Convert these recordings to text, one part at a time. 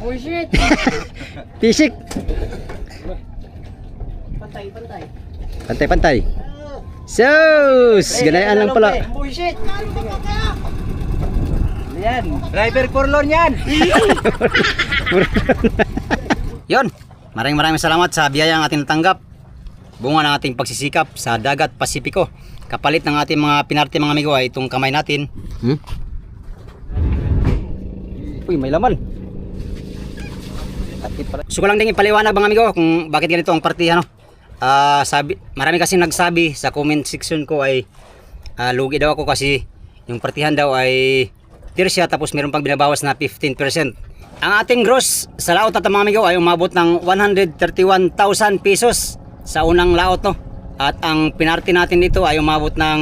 Bullshit. Pisik. Pantay. Pantay. Sus! Ganayaan lang pala. Bullshit. Yan. Driver Corlon yan. Yon. Maraming salamat sa biyayang ating natanggap. Bunga ng ating pagsisikap sa Dagat Pasipiko. Kapalit ng ating mga pinarte mga amigo ay itong kamay natin. Uy, may laman. Gusto ko lang din ipaliwanag mga amigo kung bakit ganito ang partihan, no? Marami kasi nagsabi sa comment section ko ay lugi daw ako kasi yung partihan daw ay tirsya tapos meron pang binabawas na 15%. Ang ating gross sa laot at mga amigo ay umabot ng 131,000 pesos sa unang laot, no? At ang pinarte natin dito ay umabot ng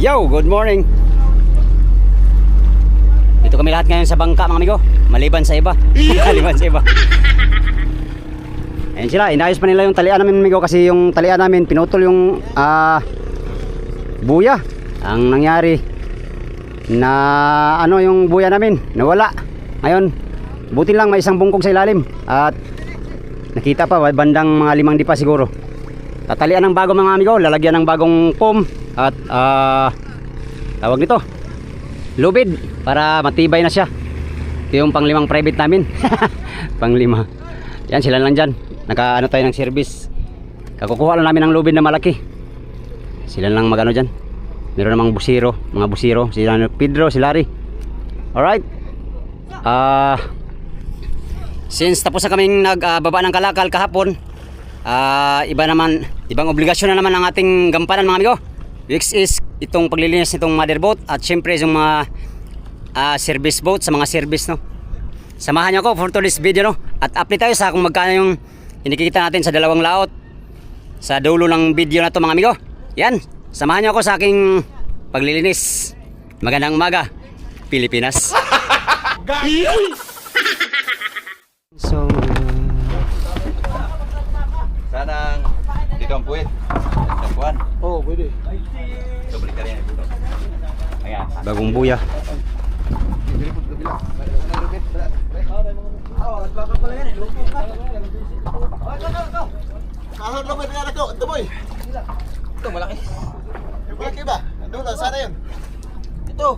Yo, good morning. Dito kami lahat ngayon sa bangka mga amigo, maliban sa iba. Maliban sa iba. Ayun sila, inayos pa nila yung talian namin amigo kasi yung talian namin pinutol yung buya. Ang nangyari na yung buya namin nawala. Ngayon, buti lang may isang bungkog sa ilalim at nakita pa bandang mga 5 dipa siguro. Tatalian ng bago mga amigo, lalagyan ng bagong foam at tawag nito lubid para matibay na siya. Ito yung pang-5 private namin. Pang-5. Yan sila lang dyan, naka tayo ng service. Kakukuha lang namin ng lubid na malaki. Sila lang magano dyan. Meron namang busiro, mga busiro, sila Pedro, si Larry. Alright. Since tapos na kaming nagbaba ng kalakal kahapon, ibang obligasyon na naman ang ating gampanan mga amigo, which is itong paglilinis nitong mother boat at syempre yung mga service boat sa mga service, no. Samahan niyo ako for today's video, no, at update tayo sa kung magkano yung inikikita natin sa dalawang laot sa dulo ng video na to mga amigo. Yan, samahan niyo ako sa aking paglilinis. Magandang umaga Pilipinas. So sana dito ang puwit. Tagpuan. Oh, pwede. So balik ka rin dito. Ayan. bagong buya. Kahon lang pwede nga ito boy. Ito malaki. Yung malaki ba? Doon lang, sana yun. Ito.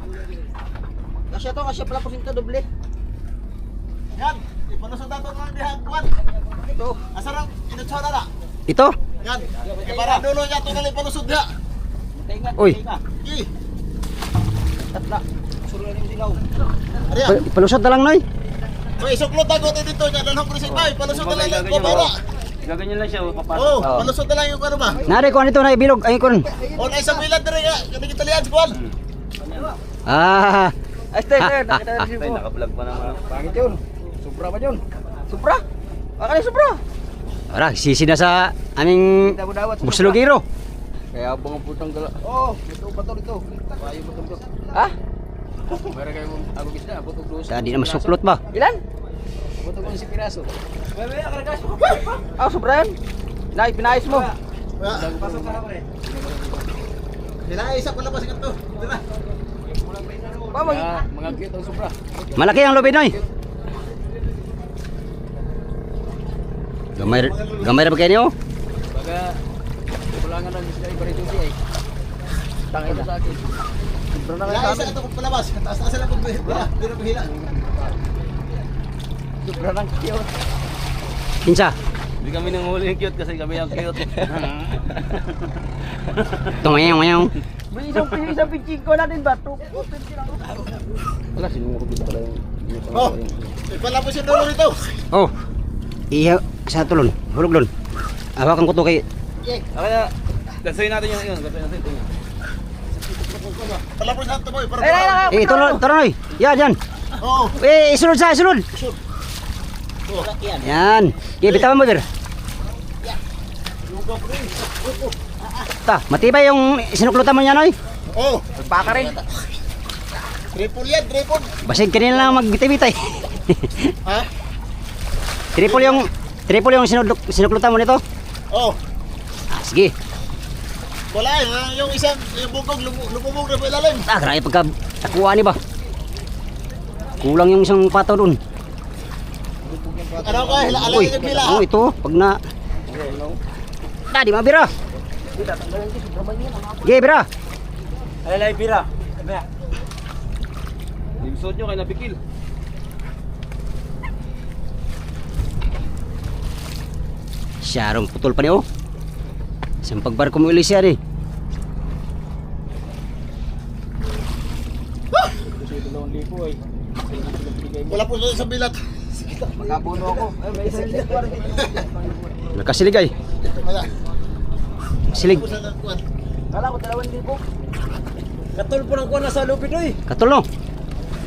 Kasya pala po sinto doble. Yan. Ipanusod nato ng dihagwan. Ito. Asarang inutsara na. Ito? Yan. Para dulo niya ito na ipanusod niya. Uy, Tatla. Surulan yung dilaw. palusot na lang noy. So isuklot ako dito niya. Dalhong presentay. Palusod na lang yung para. Gaganyan lang siya, papasok. Oh, palusod na lang yung ano ba? Nari ko nito na ibilog ay kon. O na isang bilan dire nga. Yung Italian squad. Ah. Ay, naka-vlog pa naman. Pangit yun. Supra ba yun? Supra? Akala supra? Ora, sisi na sa aming buslogiro. Kaya abang ang putang gala. Oh, ito ba ito? Payo ba ito? Ha? Meron kayo abang isda, butog dos. Hindi na masuklot ba? Ilan? Butog ko si piraso. Ah, supra yan? Pinayos mo. Pinayos ako labas ito. Dito Mga cute ang sobra. Malaki ang lubid noy. Gamay ra ba kayo niyo? Baga, kulangan lang sila ibarito siya eh. Tangin na sa akin. Pero na kayo sa ito kung palabas. Taas na sila kung bihila. Pero bihila. Sobra lang cute. Kinsa? Hindi kami nanghuli ng cute kasi kami ang cute. Tumayong. May isang pinching ko natin ba? Wala, sinungo dito pala yung... Oh, ipalapos yung dulo nito. Oh. Iya sa tulon. Hulog lon. Hawakan ko to kay Kaya, gansayin natin yun. Gansayin natin ito. Palapos natin ito boy. tulon noy. Yan. Oo. Isunod. Yan. Bitawan mo bir. Ta, matibay yung sinuklutan mo niya noy. Oo. Baka rin. Triple yan, triple. Basig kanina lang magbitay-bitay. Ha? Triple yung sinuklutan mo nito. Oo. Sige. Wala yung isang, yung bungkog, lumubog na po ilalim. Ah, grabe pagka nakuha ni ba? Kulang yung isang pataw doon. Ano ka, alam Uy, yung bila. oh, ito, pag na... Di mabira. Ge, bira. Alalay, pira. Limsod nyo kay napikil. Syarong putol pa ni oh. Isang pagbarko mo ulit siya ni. Wala po sa bilat. Makapuno ako. Ay, may isang likwar. Nakasilig ay. Wala. Silig. Po sa kuwan. Kala ko 2,000. Katol po ng kuwan na sa lupit oy. Katol no.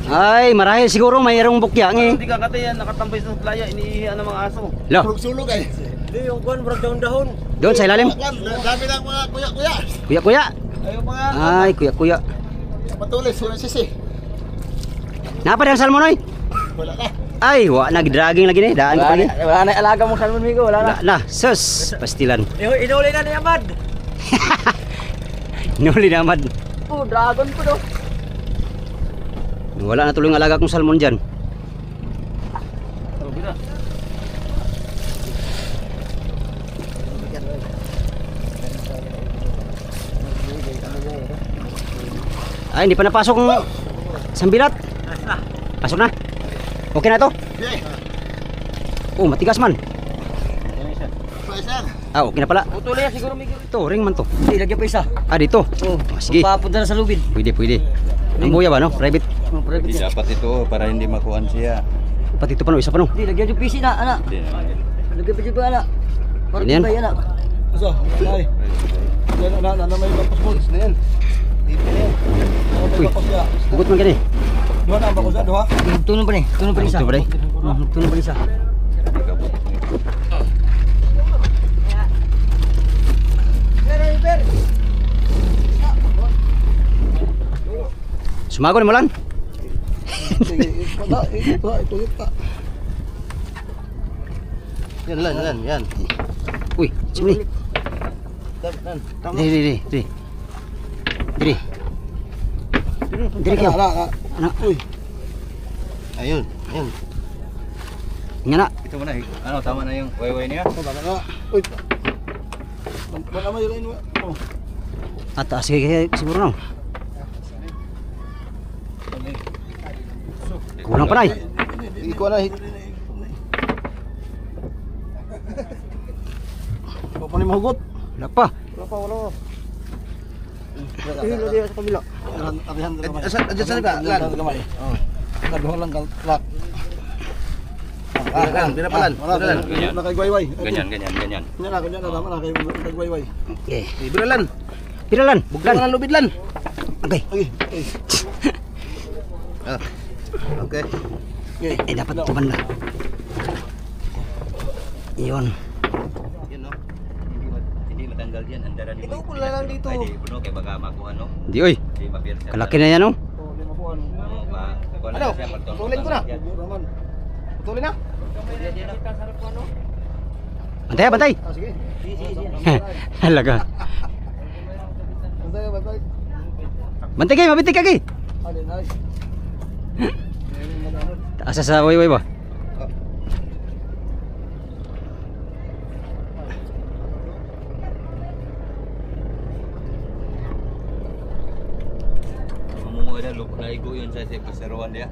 Ay, marahil siguro mayroong bukyang eh. Hindi ka katayan, nakatambay sa playa, iniihihan ng mga aso. Lo, Sulog-sulog ay. Hindi, yung kuwan, murag dahon-dahon. doon sa ilalim. Dami ng mga kuya-kuya. Kuya-kuya. Ayaw mga... Ay, kuya-kuya. Patulis, yung sisi. Napa ang salmon oy? Wala na. Ay, wa nag-dragging lagi ni. Daan ko lagi. Wala na alaga mo salmon, Migo. Wala na. La, sus, pastilan. Inuli na ni Amad. Nuli naman. Oh, dragon po do. Wala na tuloy ang alaga kong salmon dyan. Oh, gina. Ay, hindi pa napasok ng sambilat. Pasok na. Okay na to? Okay. Oh, matigas man. Paisan. Ah, okay na pala. Utuli yan siguro, Migo. Ito, ring man to. Hindi, lagyan pa isa. Ah, dito. Oh, Sige. papunta na sa lubid. Pwede, pwede. Ang buya ba, no? Private. Oh, private Hindi yan. dapat ito para hindi makuhan siya. Pati ito pa, no? Isa pa, no? Hindi, lagyan yung PC na, anak. Hindi na. Lagyan pa dito, anak. Para Yan yan. tibay, anak. Asa? Ay. Yan na may pasport na yan. Uy, hugot man gani. Duha na ba ko sa duha? Tunon pa ni. Tunon pa ni isa. Tunon pa ni? Tunon pa ni isa. Sumagon mo lang. Yan lan, yan. Uy, sini. Diri, diri. Diri. Diri kayo. Anak. Uy. Ayun, ayun. Nga na. Ito mo na. Ano, tama na yung wayway niya? Uy. Wala mo yun. Oh. At sige kaya siguro no. Kulang pa na eh. Ikaw na. Ikaw pa ni mahugot. Wala pa. Wala. Hilo dia sa kabila. Adyan ka? Lan. Oh. Nagduha lang kalak. Pinapalan. Ganyan. Nakagwayway. Ganyan. Ganyan na, ganyan na. Tama na. Nakagwayway. Okay. Biralan. Piralan. Buglan. Buglan. Lubidlan. Okay. Okay. Okay. Eh dapat tuman na. Iyon. Yun, no? Hindi matanggal yan. Andaran ni Ito, pula lang dito. Ay, di, puno, kaya baka makuha, no? Di oy. Di mapirsa. Kalaki na yan no. Ano? Tulin ko na. Tulin na. Bantay, bantay. Ah, sige. Halaga. Bantay. Bantay kayo, mabintik ka kayo. Alin, nice. Asa sa way ba? Mamungo na, naigo yun sa pasaruan niya.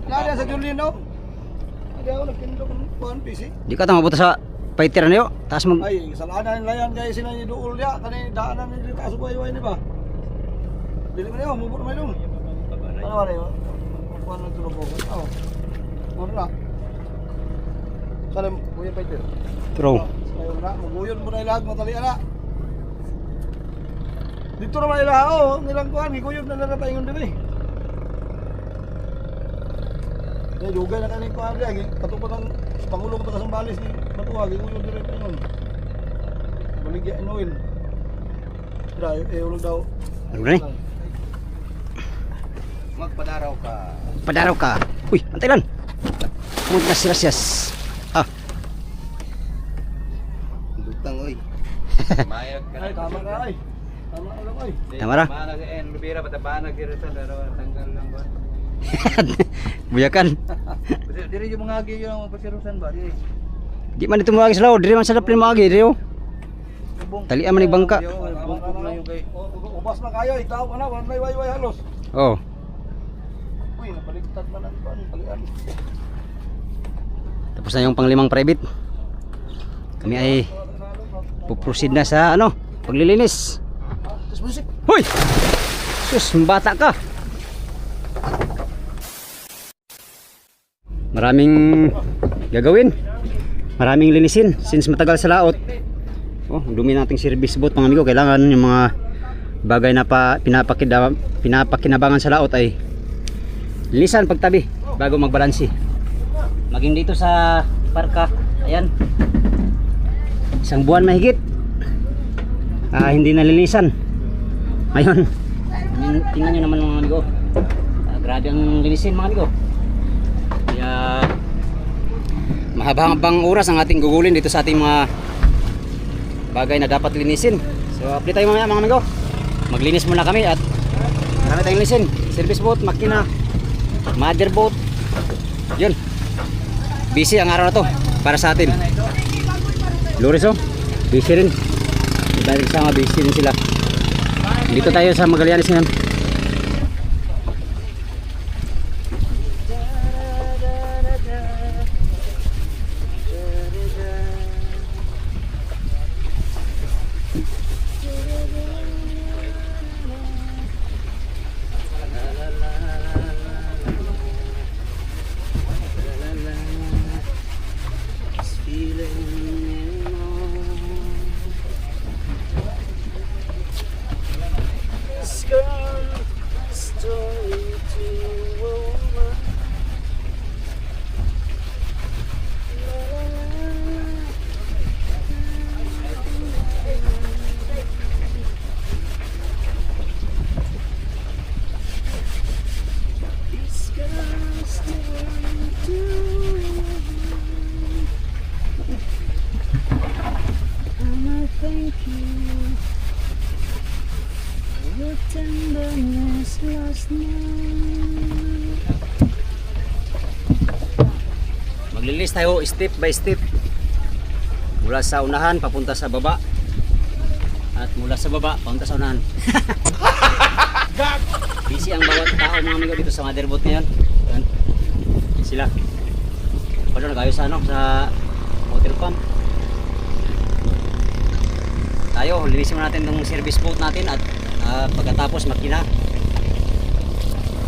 Nada sa Julian no? Hindi ako nagpindok ng One PC. Di ka tama sa fighter na yo. Taas mag Ay, salanan nila yan kaya sila ni Duol ya. Kani daanan ni kaso buhay-buhay ni ba? Dili mo niyo, mubot mo ilong. Ano ba rin? Kuhan ng tulog ko. Oo. Ano na? Sana buhay fighter. throw. Ayaw na, maguyon mo na ilag, matali na. Dito naman ilag, oo, nilang kuhan, higuyon na narapaingon din eh. Yan, dugay na kaning kuhan diya, katupat ang pangulong ito kasambalis ni Matuwa, higuyon din rin paingon. Baligya in oil. Tira, ulog daw. Ano na ni? Magpadaraw ka. Padaraw ka. Uy, antay lan. Gracias. Ah, Lutang, oy. Mayag ka Ay, tama ka, ay. Tama ra. Banag lubira bata banag diri sa tanggal lang ba. Buyakan. Diri yung mga agi yung pasirusan ba di. Di man dito magi sa laod, diri man sa daplin magi diri. Talian man ni bangka. Bungkog na yung kay. Ubas na kayo, itaw ka na, may way halos. Oh. Uy, nabaliktad man ang palian. Tapos na yung panglimang private. Kami ay puproceed na sa ano, paglilinis. Tapos musik. Hoy! Sus, bata ka. Maraming gagawin. Maraming linisin since matagal sa laot. Oh, dumi nating service boat mga amigo. Kailangan yung mga bagay na pinapakinabangan sa laot ay linisan pagtabi bago magbalansi. Maging dito sa parka, ayan. Isang buwan mahigit. Hindi nalilisan. Ngayon, tingnan nyo naman mga amigo. Grabe ang linisin mga amigo. Kaya mahaba-habang oras ang ating gugulin dito sa ating mga bagay na dapat linisin. So update tayo mga amigo. Maglinis muna kami at marami tayong linisin. Service boat, makina, mother boat. Yun. Busy ang araw na to para sa atin. Loris, oh, busy rin. Dahil sama busy rin sila. Dito tayo sa Magallanes ngayon. Maglilis tayo step by step mula sa unahan papunta sa baba at mula sa baba papunta sa unahan. Busy ang bawat tao mga amigo dito sa motherboat ngayon. Ayan. Sila paano nagayo sa ano sa water pump. Tayo linisin mo natin itong service boat natin at pagkatapos makina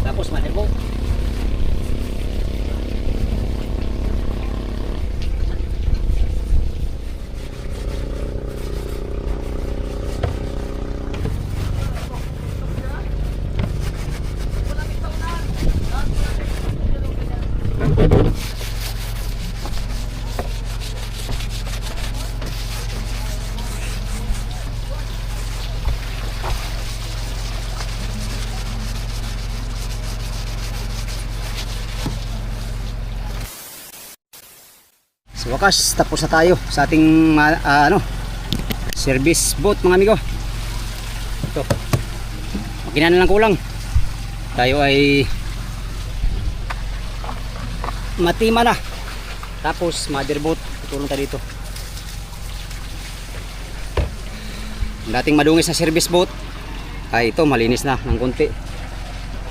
tapos motherboat. So wakas tapos na tayo sa ating service boat mga amigo. Ito. Makina na lang kulang. Tayo ay matima na. Tapos mother boat tutulong tayo dito. Ang dating madungis na service boat ay ito malinis na ng konti.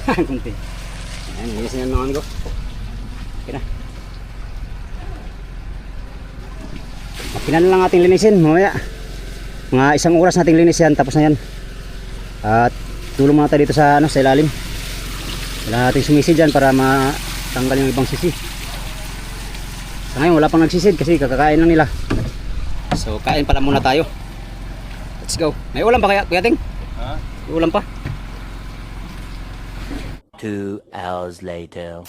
Konti. Ayan, linis na yan mga amigo. Okay na. Makina na lang ating linisin mamaya. Mga isang oras nating linis yan tapos na yan. At tulong muna tayo dito sa sa ilalim. Wala nating sumisid dyan para matanggal yung ibang sisi. Sa ngayon wala pang nagsisid kasi kakakain lang nila. So kain pala muna tayo. Let's go. May ulam pa kaya Kuya Ting? Ha? May ulam pa? 2 hours later.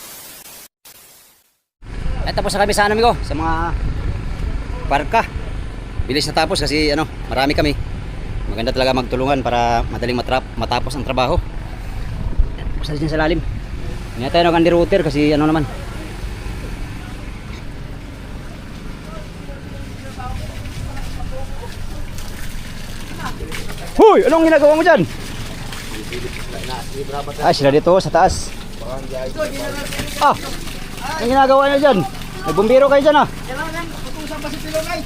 Ay tapos na kami sa amigo sa mga parka. Bilis na tapos kasi marami kami. Maganda talaga magtulungan para madaling matapos ang trabaho. Tapos na sa lalim. Hindi tayo nag-underwater kasi naman. Hu! Uy, anong ginagawa mo dyan? Ah, sila dito sa taas. Ah, anong ginagawa nyo dyan? Nagbumbiro kayo dyan ah. Kailangan utusan pa si Pilong ay.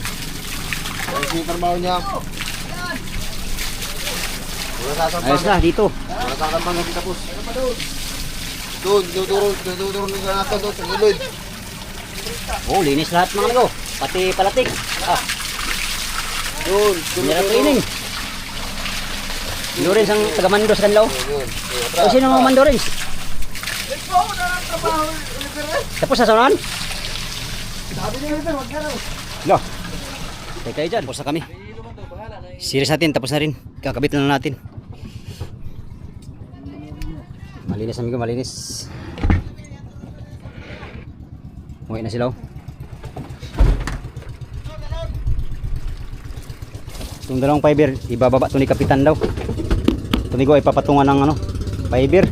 Ang trabaho niya. Wala sasampang. Ayos na, dito. Wala sasampang hindi tapos. Doon, tuturo nila natin doon sa gilid. Oh, linis lahat mga amigo. Pati palatik. Ah, Doon, hindi training. Lawrence ang taga-mando sa kanila oh. Yun. O sino ang mando Lawrence? Tapos na saunahan? Sabi niya Oliver, wag ka raw. Lo. Tay kayo dyan. Tapos na kami. Series natin. Tapos na rin. Kakabit na lang natin. Malinis amigo. Malinis. Umuwi na sila oh. Itong dalawang fiber. Ibababa ito ni Kapitan daw. Tumigo ay papatungan ng ano. Fiber.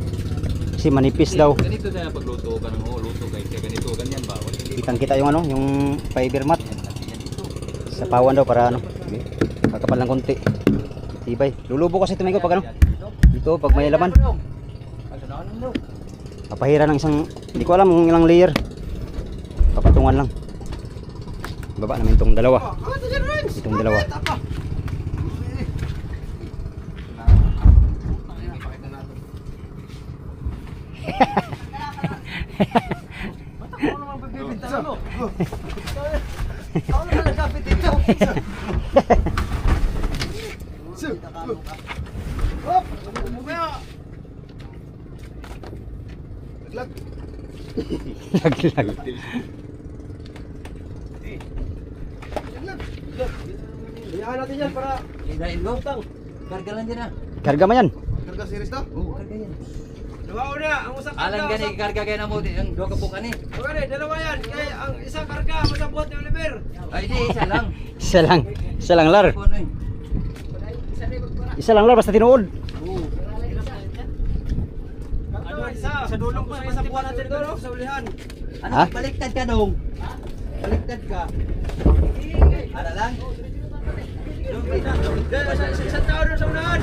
Kasi manipis daw. Ganito na pagluto ka ng luto guys. Kaya ganito, ganyan ba? Kitang kita yung ano. Yung fiber mat. Sa pawan daw para ano. Kakapal ng konti. Tibay. Lulubo kasi tumigo pag ano. Dito pag may laman. Papahira ng isang. Hindi ko alam kung ilang layer. Papatungan lang. Baba namin itong dalawa. Itong dalawa. Ako naman nagkapit dito. Hop! Mamaya! Laglag. Laglag. Iyakan natin yan para Hidain mo. Karga lang dyan ah. Karga mo yan. karga series to. Oo, karga yan. Dalawa una, ang usap Alan gani karga kayo na mo ang dua ka pukan eh. Okay, dalawa yan. Kaya ang isang karga masabot ni Oliver. Ay di isa lang. Isa lang. Isa lang lar. Ano eh? Isa lang lar basta tinuod. Oo. Ano, isa. Sa dulong pa sa buwan natin doon, sa ulihan. Ano, Ha? baliktad ka dong. Baliktad ka. Ara lang. Isang tao doon sa unahan.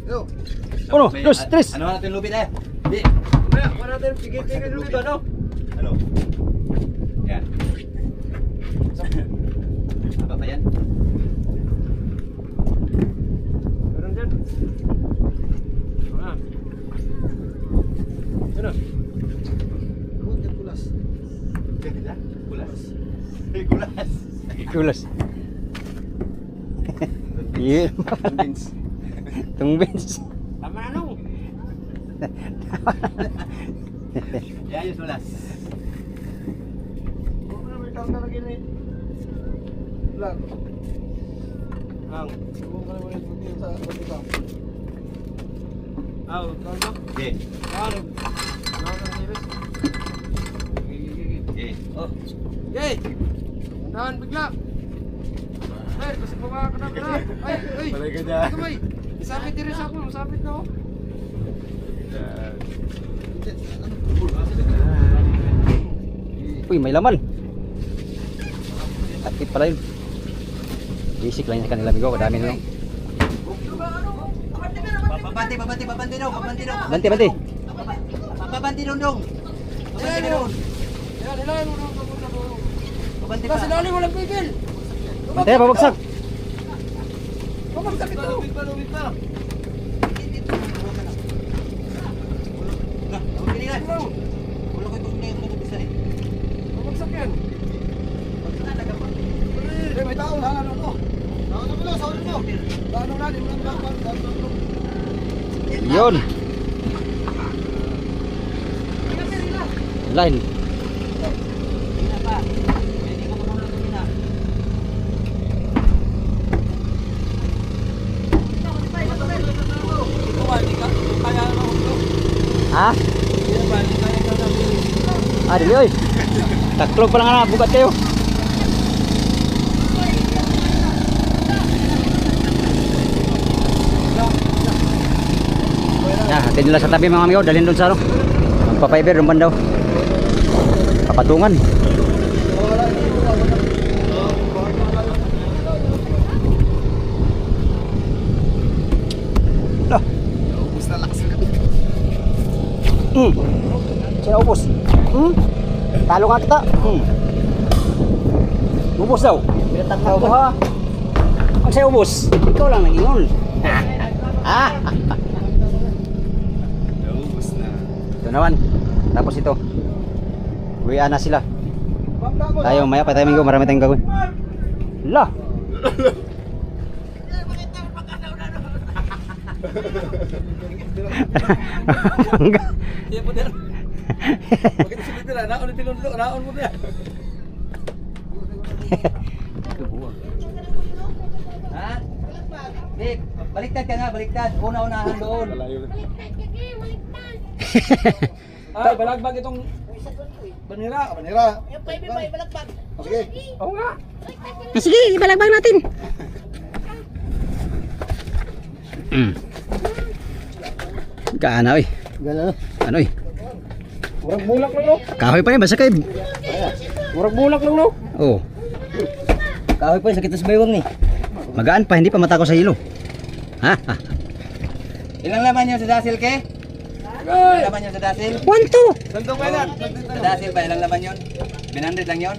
Yo, Uno, dos, tres. Ano natin lupit eh? Di. mamaya, para natin pigil-pigil dulu ba, no? Ano? Yan. Apa ba yan? Meron dyan. Ah. Ano? Huwag yan kulas. Ganila? Gulas? Gulas. Kulas. Iya. Convince. Tung bench. Tama na nung. Yayos gulas. Huwag mo na may tawag na lagi na vlog. Ang, huwag mo na muna yung sa pagkita. Aw, tawag na? Okay. Ano? Ano ka na series? Okay. Oh. Yay! Dahan bigla! Ay, kasi baba ka na pala. Ay, ay! Balay ka dyan. Kamay! Isapit din rin sa ako, masapit na ako. Uy, may laman. Akit pala yun. Basic lang yung kanila amigo. Kadami na lang. Pabanti daw, pabanti daw. Banti, banti. Pabanti dong dong. Pabanti dong. Yan, hilahin mo na ako. Pabanti pa. Kasi dali walang pigil! Banti, babagsak. Pabagsak ito! Lumit pa, lumit pa! Pabagsak yan! Eh, may tao, hangan ako! Hangan ako lang, sa ulo mo! Daan mo na, di mo lang bakwan, daan mo lang. Yun. Line. Ha? Ah, dili oy. Taklog pa lang na, bugat kayo. Ya, hatid nila sa tabi mga amigo, dalhin doon sa ano. Magpa-fiber doon bandaw. kapatungan. Lah. Ubus na lakas ka. Siya ubos. Talo nga kita. Ubos daw. Pinatanggal ko. Ha? Ang siya ubos. Ikaw lang nag-ingon. Ubus na. Ito naman. Tapos ito. Uwian na sila. Tayo maya pa tayo minggo. Marami tayong gagawin. Lah. Iya po din. Bakit sulit nila? Naon ni tinundo, naon mo niya. Ha? Dik, baliktad ka nga, baliktad. Una-unahan doon. Ay, balagbag itong banira. Manira. Sige. Oo nga. Sige, ibalagbag natin. Kaana oy. Gano'n. Ano oy? Murag bulak lang no. Kahoy pa ni basta kay. Murag bulak lang no. Oh, Kahoy pa sakit sa baywang ni. magaan pa hindi pa matako sa hilo. Ha? Ilang laman yung sa dasil ke? Ilang laman yung sa dasil? 1 2. Sandong kayo na. Sa dasil ba ilang laman yun? 100 lang yun?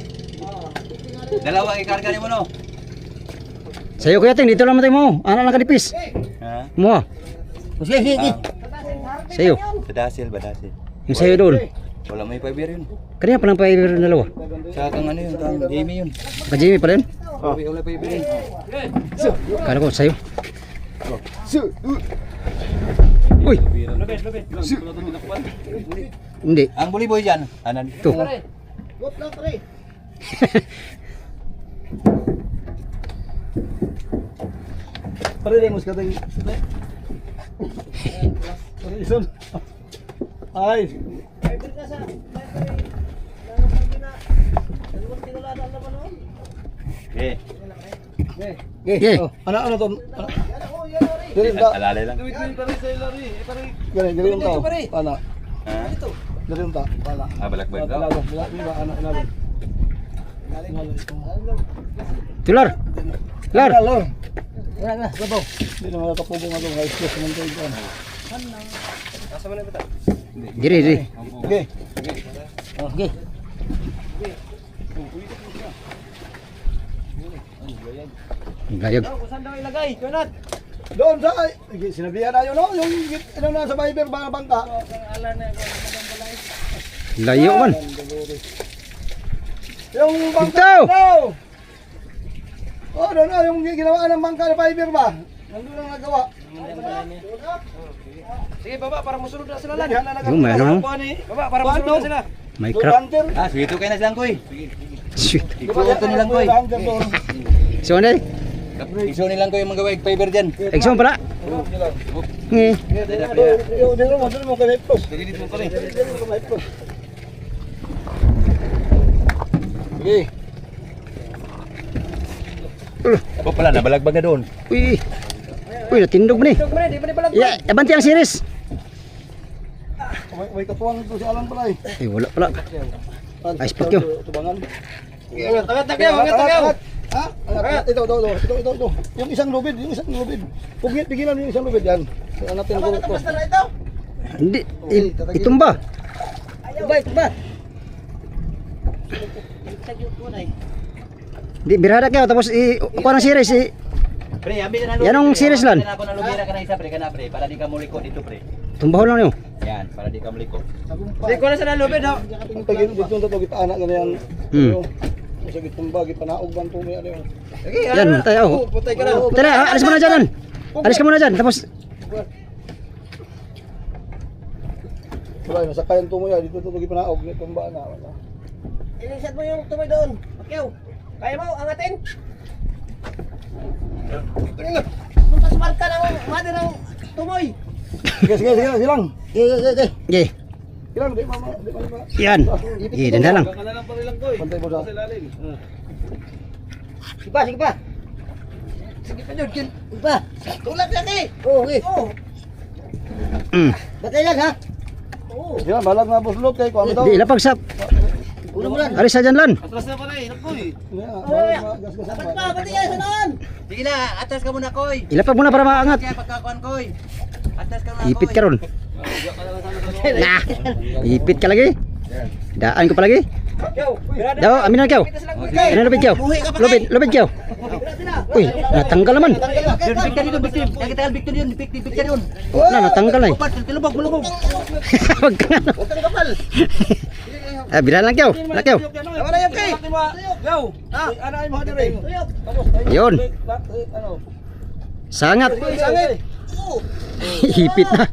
Dalawa ikarga ni mo no? Sayo kuya ting dito lang matay mo. Ana lang kadipis. Ha? Mo. Sige, sige. Sayo. Badasil, badasil. Yung sayo doon. Wala may paibir yun. Kanina pa lang pa yung dalawa. Sa kang ano yun, kang Jamie yun. Ka-Jimmy pa rin. Wala paibir yun. Kala ko sayo. Uy, hindi. Ang buli boy dyan. Anan? Ito. Gut lang, pre. Pare din mo sa kating. Pare ison. Ay. Okay. Okay. Ano to? Dili ba? Alalay lang. Gani, dili yung tao. Ana. Ha? Dili yung tao. Ana. Ah, balakbag daw. Tular. Tular. Wala na, sabaw. Hindi na makakapugong nga itong high school sa mga ito. Diri, diri. Okay. Okay. Gayag. Saan daw ilagay? Kunat. Doon sa, sinabihan na yun, no? Yung ano na sa Viber, mga bangka. Layo man. Yung bangka, Ito! no? Oh, doon na, yung ginawa ng bangka na Viber ba? Nandun lang nagawa. Sige baba para musunod na sila lang. Yan na Yung may ano? Baba para musunod na sila. May crack. Ah, swito kayo na silang koy. Sweet. Ikuto nilang koy. So ano? Iso nilang koy mga gawig paibir dyan. Exxon pala. Ngi. Dito mo kay Plus. Dililit mo ko rin. Sige. O pala, nabalagbag na doon. Uy. Uy, natindog mo ni. Di ba balag? Ya, abanti ang series. May katuwang ito si Alan pala eh. Eh, wala pala. Ay, spot yun. Tubangan. Angat tagaw. Ha? Ito. Yung isang lubid. Pugit, pigilan yung isang lubid yan. Angatin ko ito. Hindi. Itumba. Iba. Di, birada kayo. Tapos, kuha ng series. Pre, abi ka na Yan ang series lan. Ako na lubira ka na isa pre, kana pre, para di ka muliko dito pre. Tumbahon lang nyo. Yan, para di ka muliko. Di ko na sa lubid ha. Pagin dito to kita anak ganyan. Hmm. Sa gitong bagi panaog ban to ano yun. Sige, Yan, tayo. putay ka na. Tara, alis mo na dyan. Alis ka muna dyan. Tapos, Wala na sa kayan tumo ya dito to gi panaog ni tumba na. Ilisat mo yung tumoy doon. Pakyaw. Kaya mo angatin. Punta sa marka ng mother ng tumoy. Sige lang. okay. Ilang di mama. Yan. Eh, danda lang. Pantay mo sa. Sige pa. Sige pa doon. Sige pa. Tulak lang eh. Oo, okay. Mm. Batay lang ha. Yan balag na buslot kay ko Di, ilapag sa Ulo mo lang. Alis sa dyan, Lan. Atras na pala eh. Nakoy. Dapat pa, pati yan sa noon. Sige na, atras ka muna, Koy. Ilapag mo na para maangat. Kaya pagkakuan, Koy. Atras ka muna, Ipit Koy. ka ron. Nah, ipit ka lagi. Daan ko pa lagi. Daw, amin na kyaw. Ano lupit kyaw? Lupit kyaw. Uy, natanggal naman. Big ka dito, Victor. Kaya kita Victor yun. Big ka yun. Wala, natanggal na eh. Opat, tilubog, mulubog. Wag ka nga. Huwag kang kapal. Ah, bilan lang kyaw. Lakyaw. Tama na yan, kay. Yun. Sangat. Sangit. Ipit na.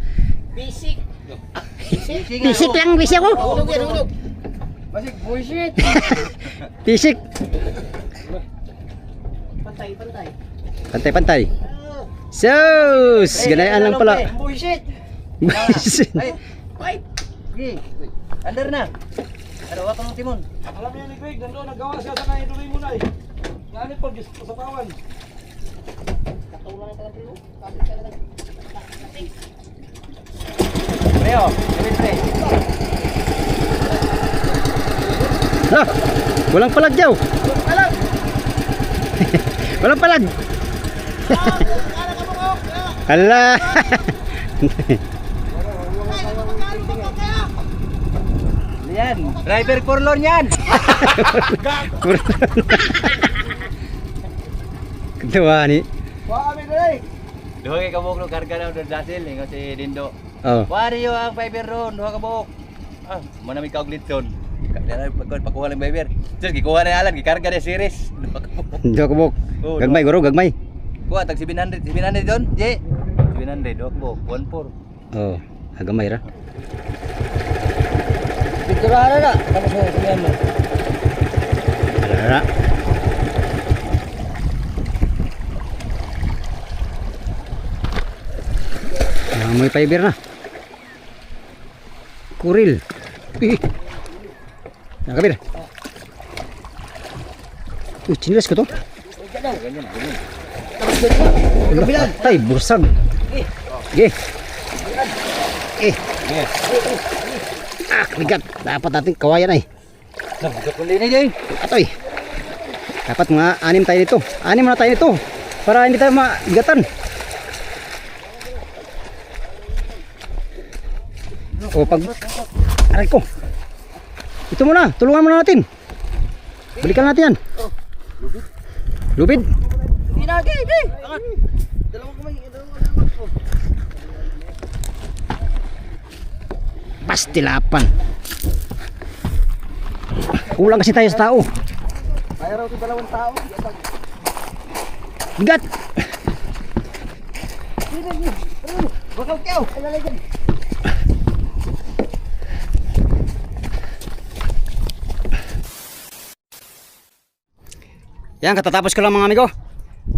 Bisik. Pisik lang, bisik ako. Hulog yan, hulog. Pisik. Pantay. Pantay-pantay. Sus, ganayan lang pala. Bullshit. Ay, ay. Sige. Under na. Ano, wak ng timon. Alam niya ni Greg, nandun, nagawa siya sa kanya, tuloy mo na eh. Ngani po, sa tawan. Preo, gawin pre. Ah, walang palag yaw. Walang palag. Hala. Yan, driver forlorn yan. Ketawa ni. Duha kay kabuk no karga na do dasil ingo si Dindo. Oh. Wari yo ang fiber ron, duha kabuk. Ah, mo na mi kaog litson. Dala pagkuha lang fiber. Just gikuha na alan, gikarga na series. Duha kabuk. Diyo ko bok. Oh, Gagmay guro, gagmay. Kuha tag 700 don, je. 700 duha kabuk, 14. Oh, agamay ra. Picturara na. Tapos mo, kumihan mo. Ala. Amoy fiber na. Kuril. Nakabir. Chinilas ko to. Tay, bursag. Ge. Ah, bigat. Dapat natin kawayan ay. Kundi ni ding. Atoy. Dapat mga 6 tayo nito. 6 na tayo nito. Para hindi tayo magatan. O pag aray ko. Ito muna, tulungan muna natin. Balikan natin yan. Lubid. Hindi na, gay. Dalawang kamay. Pastilapan. Kulang kasi tayo sa tao. Kaya raw ito 2 tao. Bigat. Bakaw kayo. Yan, katatapos ko lang mga amigo.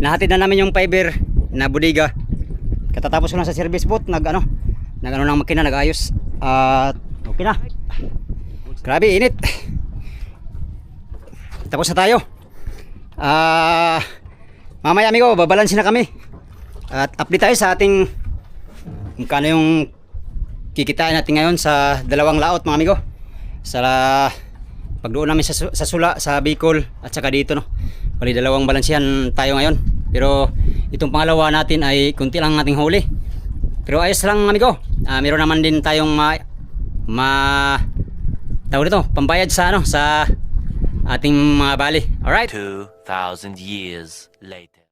Nahatid na namin yung fiber na bodega. Katatapos ko lang sa service boat, nag ano lang makina, nag-ayos. At okay na. Grabe, init. Tapos na tayo. Mamaya amigo, babalansin na kami. At update tayo sa ating kano yung kikitain natin ngayon sa 2 laot mga amigo. Sa pagdoon namin sa Sula, sa Bicol at saka dito no. Bali 2 balansihan tayo ngayon. Pero itong pangalawa natin ay kunti lang nating huli. Pero ayos lang amigo. Meron naman din tayong tawag dito, pambayad sa ano sa ating mga bali. Alright? 2,000 years later.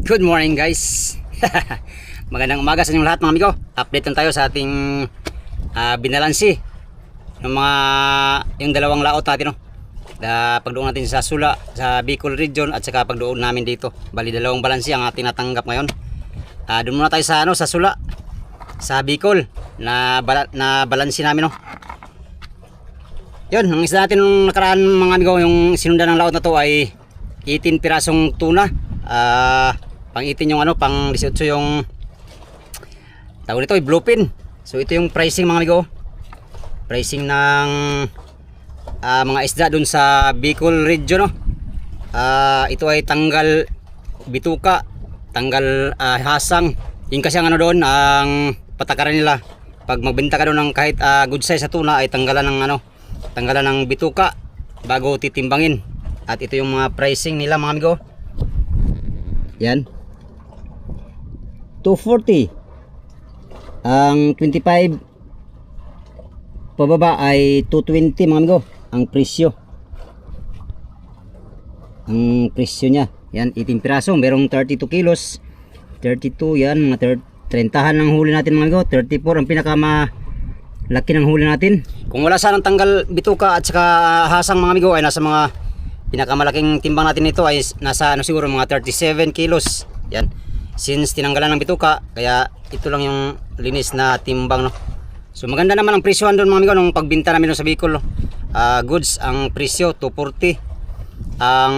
Good morning guys. Magandang umaga sa inyong lahat mga amigo. Update lang tayo sa ating binalansi ng mga yung 2 laot natin no. Pagdoon natin sa Sula, sa Bicol region at saka pagdoon namin dito. Bali 2 balansi ang ating natanggap ngayon. Doon muna tayo sa ano sa Sula, sa Bicol na balansi namin no. Yun, ang isa natin nung nakaraan mga amigo, yung sinundan ng laot na to ay 18 pirasong tuna. Pang 18 yung ano, pang 18 yung tawag nito ay bluefin. So ito yung pricing mga amigo. Pricing ng mga isda dun sa Bicol region no. Ito ay tanggal bituka, tanggal hasang. Yung kasi ang ano doon, ang patakaran nila pag magbenta ka doon ng kahit good size sa tuna ay tanggalan ng bituka bago titimbangin. At ito yung mga pricing nila mga amigo. Yan. 240. Ang 25 pababa ay 220 mga amigo. Ang presyo. Ang presyo niya. Yan, 18 piraso. Merong 32 kilos. 32 yan. Mga 30han ang huli natin mga amigo. 34 ang pinakamalaki ng huli natin. Kung wala sanang tanggal bituka at saka hasang mga amigo ay nasa mga pinakamalaking timbang natin nito ay nasa siguro mga 37 kilos. Yan. Since tinanggalan ng bituka, kaya ito lang yung linis na timbang, no. So maganda naman ang presyohan doon mga amigo nung pagbinta namin sa Bicol, no. Goods ang presyo 240. Ang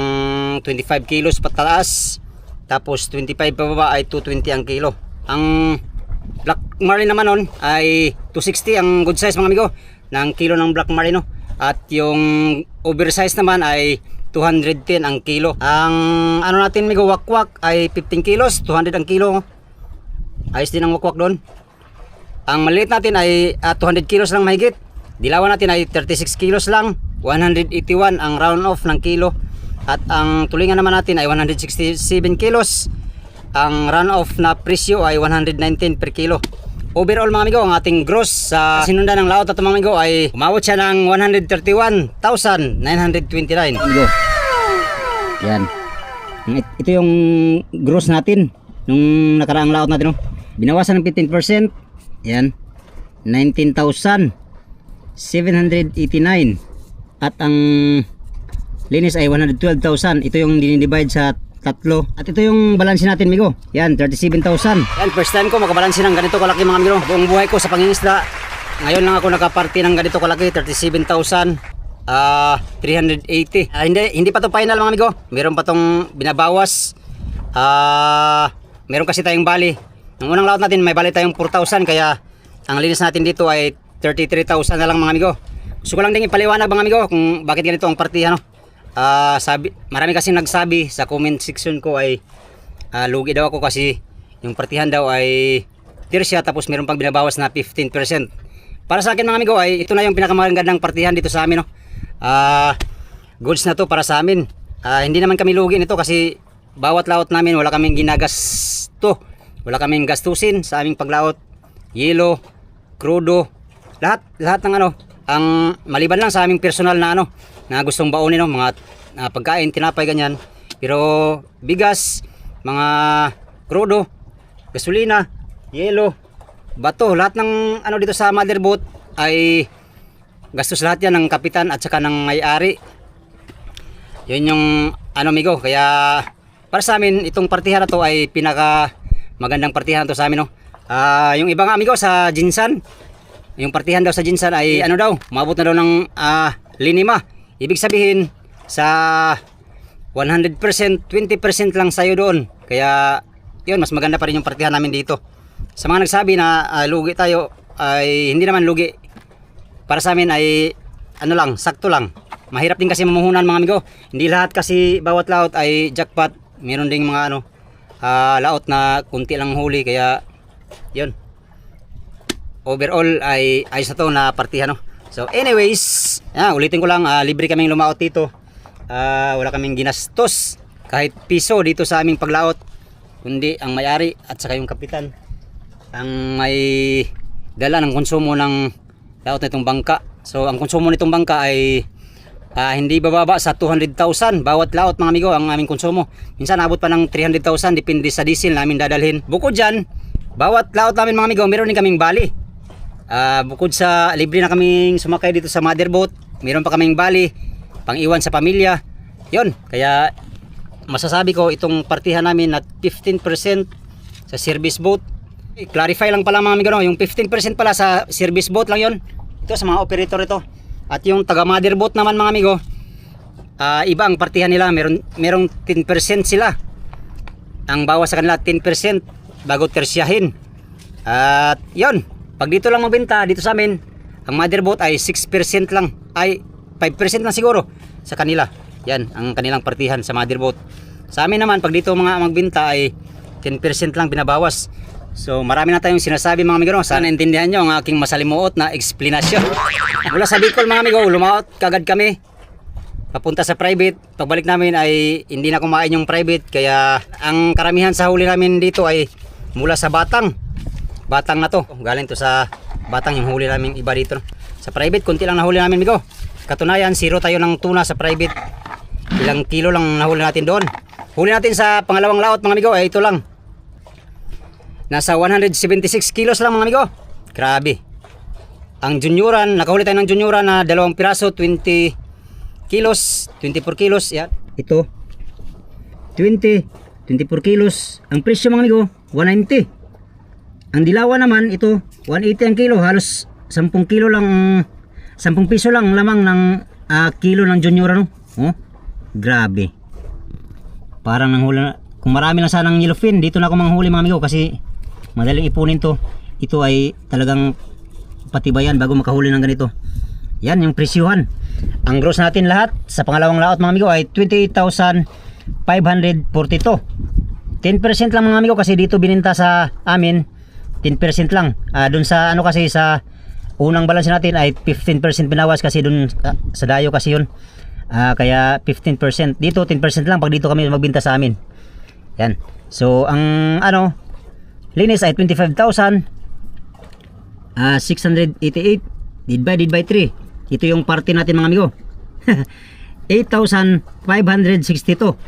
25 kilos pataas, tapos 25 pababa ay 220 ang kilo. Ang black marlin naman nun ay 260 ang good size mga amigo ng kilo ng black marlin, no. At yung oversize naman ay 210 ang kilo. Ang ano natin amigo, wakwak ay 15 kilos, 200 ang kilo. Ayos din ang wakwak doon. Ang maliit natin ay 200 kilos lang mahigit. Dilawan natin ay 36 kilos lang, 181 ang round off ng kilo. At ang tulingan naman natin ay 167 kilos. Ang round off na presyo ay 119 per kilo. Overall mga amigo, ang ating gross sa sinunda ng laot at mga amigo ay umabot siya ng 131,929. Amigo. Yan. Ito yung gross natin nung nakaraang laot natin, no? Binawasan ng 15%. Yan. 19,789. At ang linis ay 112,000. Ito yung dinidivide sa tatlo. At ito yung balanse natin amigo. Yan, 37,000. Yan, first time ko makabalanse ng ganito kalaki mga amigo. Buong buhay ko sa pangingisda, ngayon lang ako nakaparty ng ganito kalaki. 37,380. Hindi pa to final mga amigo. Meron pa tong binabawas. Meron kasi tayong bali. Ang unang laot natin may bali tayong 4,000. Kaya ang linis natin dito ay 33,000 na lang mga amigo. Gusto ko lang din ipaliwanag mga amigo kung bakit ganito ang partihan, no? Marami kasing nagsabi sa comment section ko ay lugi daw ako kasi yung partihan daw ay tirsya tapos meron pang binabawas na 15%. Para sa akin mga amigo ay ito na yung pinakamagandang partihan dito sa amin, no? Goods na to para sa amin. Hindi naman kami lugi nito kasi bawat laot namin wala kaming ginagasto, wala kaming gastusin sa aming paglaot. Yelo, crudo, lahat ng ang maliban lang sa aming personal na na gustong baunin, no, mga pagkain, tinapay ganyan. Pero bigas, mga crudo, gasolina, yelo, bato, lahat ng dito sa motherboat ay gastos lahat yan ng kapitan at saka ng may-ari. Yun yung amigo, kaya para sa amin itong partihan na to ay pinaka magandang partihan to sa amin, no. Yung ibang amigo sa Jinsan, yung partihan daw sa Jinsan ay umabot na daw ng 5. Ibig sabihin sa 100%, 20% lang sayo doon. Kaya yun, mas maganda pa rin yung partihan namin dito. Sa mga nagsabi na lugi tayo, ay hindi naman lugi. Para sa amin ay sakto lang. Mahirap din kasi mamuhunan mga amigo. Hindi lahat kasi bawat laot ay jackpot. Meron ding mga laot na kunti lang huli. Kaya yun, overall ay ayos na to na partihan, no? So anyways, ulitin ko lang, libre kaming lumaot dito. Wala kaming ginastos kahit piso dito sa aming paglaot, kundi ang may-ari at saka yung kapitan ang may dala ng konsumo ng laot na itong bangka. So ang konsumo nitong bangka ay hindi bababa sa 200,000 bawat laot mga amigo ang aming konsumo. Minsan abot pa ng 300,000 depende sa diesel namin dadalhin. Bukod dyan, bawat laot namin mga amigo meron din kaming bali. Bukod sa libre na kaming sumakay dito sa motherboat, meron pa kaming bali pang iwan sa pamilya. Yun, kaya masasabi ko itong partihan namin at 15% sa service boat. Clarify lang pala mga amigo, no? Yung 15% pala sa service boat lang yun. Ito sa mga operator ito. At yung taga motherboat naman mga amigo, iba ang partihan nila, merong 10% sila. Ang bawas sa kanila 10% bago tersyahin. At yun, pag dito lang magbenta, dito sa amin, ang motherboat ay 6% lang, ay 5% lang siguro sa kanila. Yan, ang kanilang partihan sa motherboat. Sa amin naman, pag dito mga magbenta ay 10% lang binabawas. So marami na tayong sinasabi mga amigo, no? Sana intindihan nyo ang aking masalimuot na explanation. Mula sa Bicol mga amigo, lumaot kagad kami papunta sa private. Pagbalik namin ay hindi na kumain yung private, kaya ang karamihan sa huli namin dito ay mula sa Batang. Batang na to, galing to sa Batang yung huli namin iba dito, no? Sa private konti lang nahuli namin amigo. Katunayan, zero tayo ng tuna sa private. Ilang kilo lang nahuli natin doon. Huli natin sa pangalawang laot mga amigo ay ito lang. Nasa 176 kilos lang mga amigo. Grabe. Ang junioran, nakahuli tayo ng junioran na 2 piraso, 20 kilos, 24 kilos. Yan. Ito. 24 kilos. Ang presyo mga amigo, 190. Ang dilawan naman, ito, 180 ang kilo. Halos 10 kilo lang, 10 piso lang lamang ng kilo ng junioran. No? Oh, grabe. Parang nanghuli na. Kung marami lang sanang yellowfin, dito na ako manghuli mga amigo kasi madaling ipunin to. Ito ay talagang patibayan bago makahuli ng ganito. Yan yung presyuhan. Ang gross natin lahat sa pangalawang laot mga amigo ay 28,542. 10% lang mga amigo kasi dito bininta sa amin 10% lang. Dun sa ano kasi sa unang balance natin ay 15% binawas kasi dun sa dayo kasi yun. Kaya 15%. Dito 10% lang pag dito kami magbinta sa amin. Yan. So ang ano linis ay 25,688 divided by 3. Ito yung party natin mga amigo. 8,562.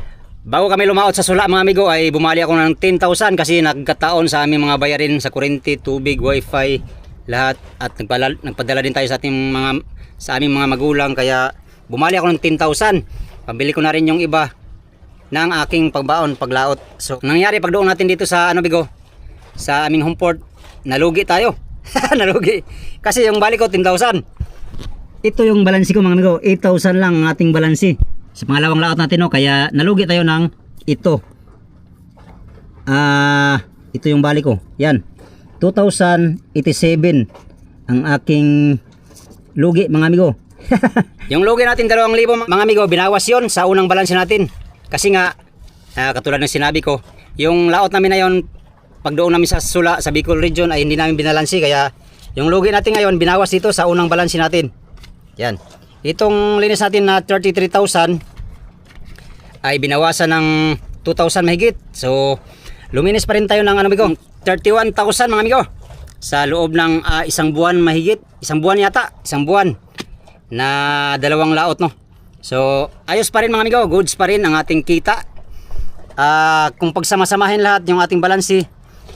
Bago kami lumaot sa sula mga amigo ay bumali ako ng 10,000 kasi nagkataon sa aming mga bayarin sa kuryente, tubig, wifi, lahat at nagpadala din tayo sa aming mga magulang, kaya bumali ako ng 10,000. Pambili ko na rin yung iba ng aking pagbaon paglaot. So nangyari pag doon natin dito sa ano bigo, sa aming home port, nalugi tayo. Nalugi kasi yung balik ko 10,000. Ito yung balansi ko mga amigo, 8,000 lang ang ating balansi sa pangalawang laot natin, no? Kaya nalugi tayo ng ito. Ito yung balik ko. Yan. 2,087 ang aking lugi mga amigo. Yung lugi natin 2,000 mga amigo, binawas yon sa unang balansi natin. Kasi nga katulad ng sinabi ko, yung laot namin na yon pag doon namin sa Sula, sa Bicol region ay hindi namin binalansi, kaya yung lugi natin ngayon binawas dito sa unang balansi natin. Yan. Itong linis natin na 33,000 ay binawasan ng 2,000 mahigit. So luminis pa rin tayo ng ano amigo, 31,000 mga amigo sa loob ng isang buwan mahigit. Isang buwan yata, isang buwan na dalawang laot, no. So ayos pa rin mga amigo, goods pa rin ang ating kita. Kung pagsama-samahin lahat yung ating balansi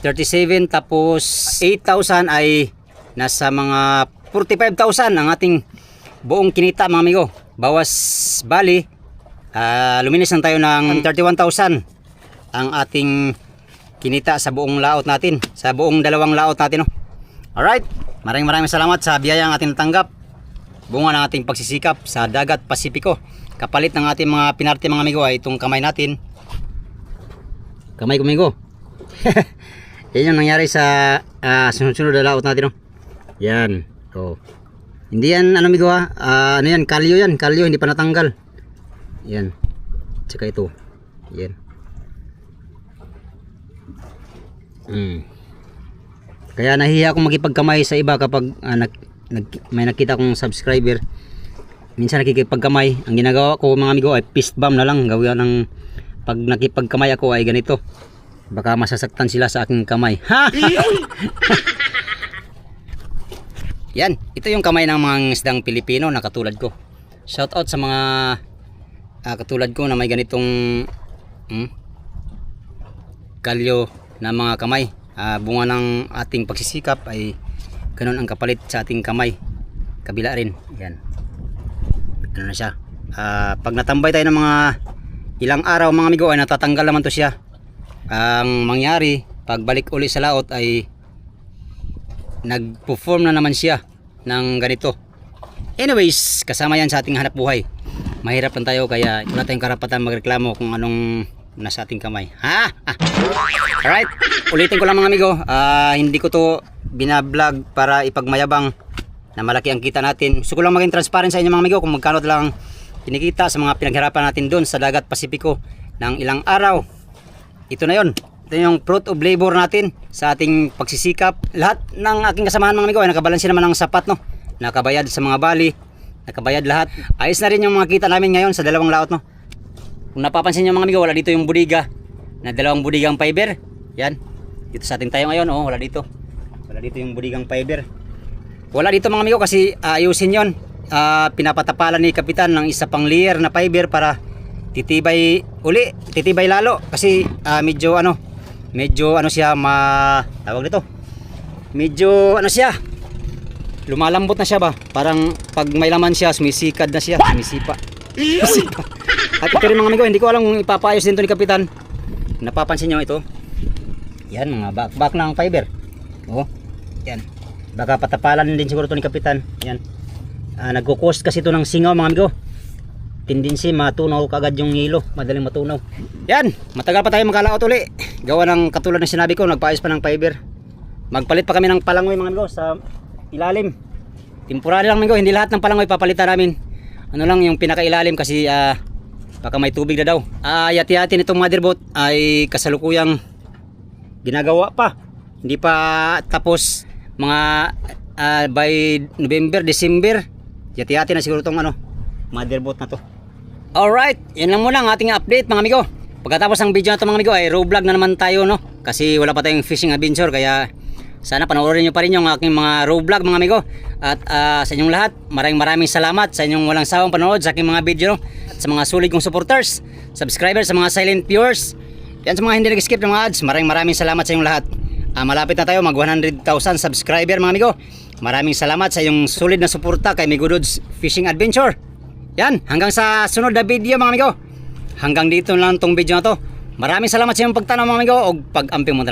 37 tapos 8,000 ay nasa mga 45,000 ang ating buong kinita mga amigo. Bawas bali luminis lang tayo ng 31,000 ang ating kinita sa buong laot natin, sa buong dalawang laot natin, no? Alright, maraming salamat sa biyayang ating natanggap, bunga ng ating pagsisikap sa dagat Pasipiko. Kapalit ng ating mga pinarte mga amigo ay itong kamay natin. Kamay ko amigo. Yan yung nangyari sa sunod-sunod na laot natin, no? Yan. So hindi yan ano amigo ano yan, kalyo yan, kalyo, hindi pa natanggal. Yan. Tsaka ito. Yan. Kaya nahihiya akong makipagkamay sa iba kapag may nakita akong subscriber. Minsan nakikipagkamay. Ang ginagawa ko mga amigo ay fist bump na lang. Gawin ng pag nakipagkamay ako ay ganito. Baka masasaktan sila sa aking kamay. Ha! Yan, ito yung kamay ng mga isdang Pilipino na katulad ko. Shout out sa mga katulad ko na may ganitong kalyo na mga kamay. Bunga ng ating pagsisikap ay ganun ang kapalit sa ating kamay. Kabila rin. Yan. Ano na siya. Pag natambay tayo ng mga ilang araw mga amigo ay natatanggal naman to siya. Ang mangyari pagbalik uli sa laot ay nagperform na naman siya ng ganito. Anyways, kasama yan sa ating hanap buhay. Mahirap lang tayo kaya wala tayong karapatan magreklamo kung anong nasa ating kamay. Alright, ulitin ko lang mga amigo, hindi ko to binablog para ipagmayabang na malaki ang kita natin. Gusto ko lang maging transparent sa inyo mga amigo kung magkano lang kinikita sa mga pinaghirapan natin doon sa dagat Pasipiko ng ilang araw. Ito na yon. Ito yung fruit of labor natin sa ating pagsisikap. Lahat ng aking kasamahan mga amigo ay nakabalansin naman ng sapat, no? Nakabayad sa mga bali, nakabayad lahat. Ayos na rin yung mga kita namin ngayon sa dalawang laot, no? Kung napapansin nyo mga amigo, wala dito yung budiga na dalawang budigang fiber. Yan. Dito sa ating tayo ngayon, oh, wala dito. Wala dito yung budigang fiber. Wala dito mga amigo kasi ayusin yon. Pinapatapalan ni Kapitan ng isa pang layer na fiber para titibay uli, titibay lalo kasi medyo ano siya tawag dito. Medyo ano siya, lumalambot na siya ba? Parang pag may laman siya, sumisikad na siya, sumisipa. At ito rin mga amigo, hindi ko alam kung ipapaayos din to ni Kapitan. Napapansin nyo ito? Yan, mga back ng fiber. Oh, yan. Baka patapalan din siguro to ni Kapitan. Yan. Nagko-cost kasi ito ng singaw mga amigo. Tendency matunaw kagad yung hilo, madaling matunaw. Yan, matagal pa tayo magkalaot uli. Gawa ng katulad ng sinabi ko, nagpaayos pa ng fiber. Magpalit pa kami ng palangoy mga amigo sa ilalim. Temporary lang mga amigo, hindi lahat ng palangoy papalitan namin. Ano lang yung pinakailalim kasi baka may tubig na daw. Yati-yati nitong motherboard ay kasalukuyang ginagawa pa. Hindi pa tapos, mga by November, December. Yati-yati na siguro itong motherboard na to. Alright, yan lang muna ang ating update mga amigo. Pagkatapos ng video na to mga amigo ay raw vlog na naman tayo, no? Kasi wala pa tayong fishing adventure, kaya sana panoorin nyo pa rin yung aking mga raw vlog mga amigo. At sa inyong lahat, maraming salamat sa inyong walang sawang panood sa aking mga video, no? At sa mga sulit kong supporters, subscribers, sa mga silent viewers, yan sa mga hindi nag-skip ng mga ads, maraming salamat sa inyong lahat. Malapit na tayo mag 100,000 subscriber mga amigo. Maraming salamat sa iyong solid na suporta kay Migodods Fishing Adventure. Yan, hanggang sa sunod na video mga amigo. Hanggang dito lang tong video na to. Maraming salamat sa iyong pagtanaw mga amigo o pag-amping mo.